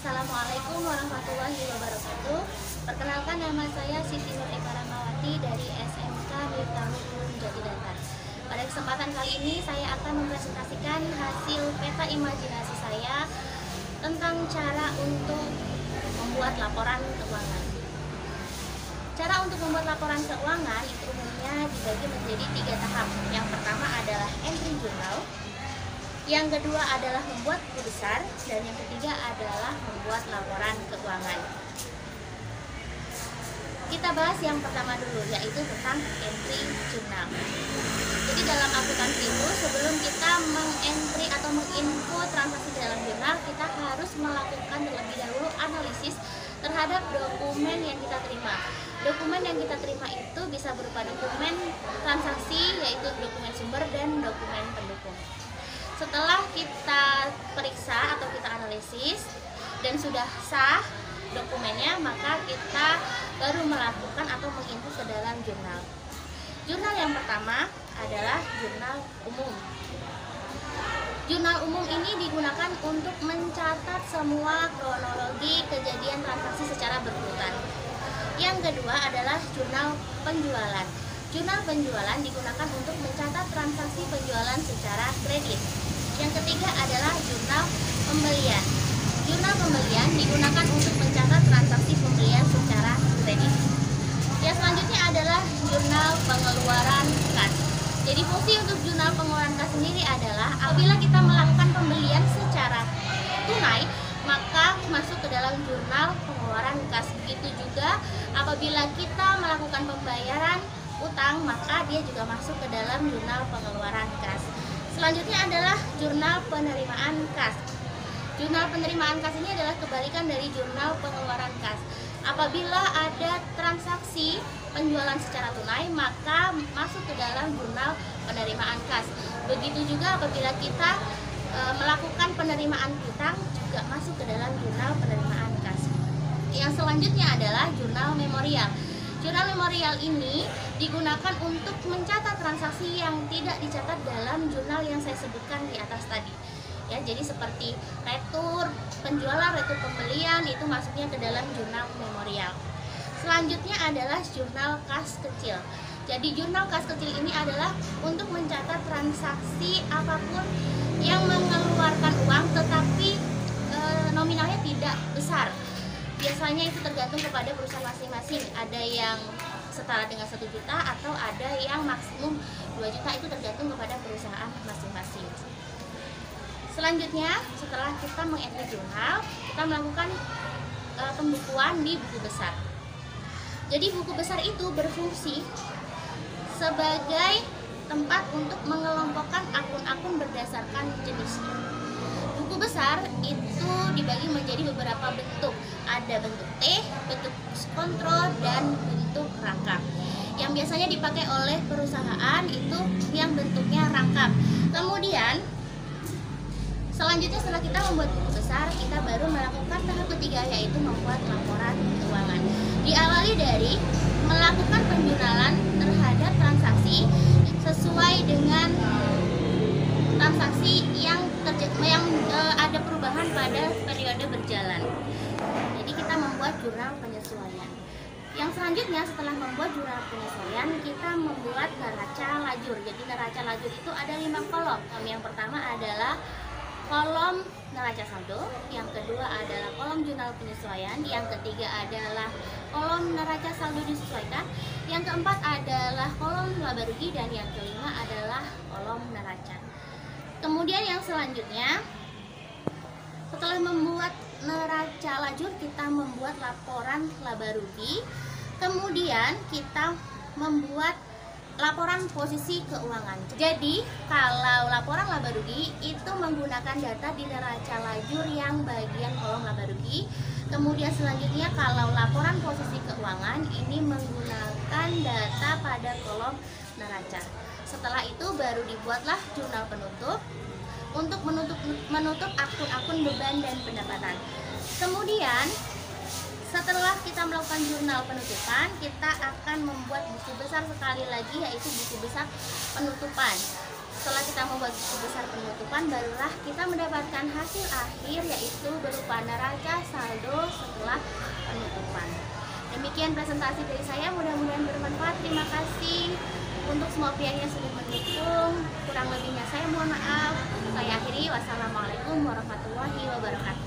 Assalamualaikum warahmatullahi wabarakatuh. Perkenalkan, nama saya Siti Nur Eka Ramawati dari SMK Miftahul Jatidatar. Pada kesempatan kali ini saya akan mempresentasikan hasil peta imajinasi saya tentang cara untuk membuat laporan keuangan. Cara untuk membuat laporan keuangan itu umumnya dibagi menjadi 3 tahap. Yang pertama adalah entry jurnal, yang kedua adalah membuat buku besar, dan yang ketiga adalah membuat laporan keuangan. Kita bahas yang pertama dulu, yaitu tentang entry jurnal. Jadi dalam akuntansi itu, sebelum kita mengentry atau menginput transaksi ke dalam jurnal, kita harus melakukan terlebih dahulu analisis terhadap dokumen yang kita terima. Dokumen yang kita terima itu bisa berupa dokumen transaksi, yaitu dokumen sumber dan dokumen pendukung. Setelah kita periksa atau kita analisis dan sudah sah dokumennya, maka kita baru melakukan atau menginput ke dalam jurnal. Jurnal yang pertama adalah jurnal umum. Jurnal umum ini digunakan untuk mencatat semua kronologi kejadian transaksi secara berurutan. Yang kedua adalah jurnal penjualan. Jurnal penjualan digunakan untuk mencatat transaksi penjualan secara kredit. Yang ketiga adalah jurnal pembelian. Jurnal pembelian digunakan untuk mencatat transaksi pembelian secara kredit. Yang selanjutnya adalah jurnal pengeluaran kas. Jadi fungsi untuk jurnal pengeluaran kas sendiri adalah apabila kita melakukan pembelian secara tunai, maka masuk ke dalam jurnal pengeluaran kas. Begitu juga apabila kita melakukan pembayaran utang, maka dia juga masuk ke dalam jurnal pengeluaran kas. Selanjutnya adalah jurnal penerimaan kas. Jurnal penerimaan kas ini adalah kebalikan dari jurnal pengeluaran kas. Apabila ada transaksi penjualan secara tunai, maka masuk ke dalam jurnal penerimaan kas. Begitu juga apabila kita melakukan penerimaan piutang, juga masuk ke dalam jurnal penerimaan kas. Yang selanjutnya adalah jurnal memorial. Jurnal memorial ini digunakan untuk mencatat transaksi yang tidak dicatat dalam jurnal yang saya sebutkan di atas tadi. Ya, jadi seperti retur penjualan, retur pembelian, itu masuknya ke dalam jurnal memorial. Selanjutnya adalah jurnal kas kecil. Jadi jurnal kas kecil ini adalah untuk mencatat transaksi apapun yang mengeluarkan uang tetapi nominalnya tidak besar. Biasanya itu tergantung kepada perusahaan masing-masing. Ada yang setara dengan 1 juta atau ada yang maksimum 2 juta, itu tergantung kepada perusahaan masing-masing. Selanjutnya, setelah kita mengentry jurnal, kita melakukan pembukuan di buku besar. Jadi buku besar itu berfungsi sebagai tempat untuk mengelompokkan akun-akun berdasarkan jenisnya. Buku besar itu dibagi menjadi beberapa bentuk. Ada bentuk T, bentuk kontrol, dan bentuk rangkap. Yang biasanya dipakai oleh perusahaan itu yang bentuknya rangkap. Kemudian selanjutnya setelah kita membuat buku besar, kita baru melakukan tahap ketiga, yaitu membuat laporan keuangan. Diawali dari melakukan penjurnalan terhadap transaksi sesuai dengan transaksi yang ada perubahan pada periode berjalan. Jadi kita membuat jurnal penyesuaian. Yang selanjutnya setelah membuat jurnal penyesuaian, kita membuat neraca lajur. Jadi neraca lajur itu ada 5 kolom. Yang pertama adalah kolom neraca saldo, yang kedua adalah kolom jurnal penyesuaian, yang ketiga adalah kolom neraca saldo disesuaikan, yang keempat adalah kolom laba rugi, dan yang kelima adalah kolom neraca. Kemudian yang selanjutnya, setelah membuat neraca lajur, kita membuat laporan laba rugi. Kemudian kita membuat laporan posisi keuangan. Jadi kalau laporan laba rugi itu menggunakan data di neraca lajur yang bagian kolom laba rugi. Kemudian selanjutnya kalau laporan posisi keuangan ini menggunakan data pada kolom neraca. Setelah itu baru dibuatlah jurnal penutup untuk menutup akun-akun beban dan pendapatan. Kemudian setelah kita melakukan jurnal penutupan, kita akan membuat buku besar sekali lagi, yaitu buku besar penutupan. setelah kita membuat buku besar penutupan, barulah kita mendapatkan hasil akhir, yaitu berupa neraca saldo setelah penutupan. Demikian presentasi dari saya, mudah-mudahan bermanfaat. Terima kasih untuk semua pihak yang sudah mendukung. Kurang lebihnya saya mohon maaf. Saya akhiri. Wassalamualaikum warahmatullahi wabarakatuh.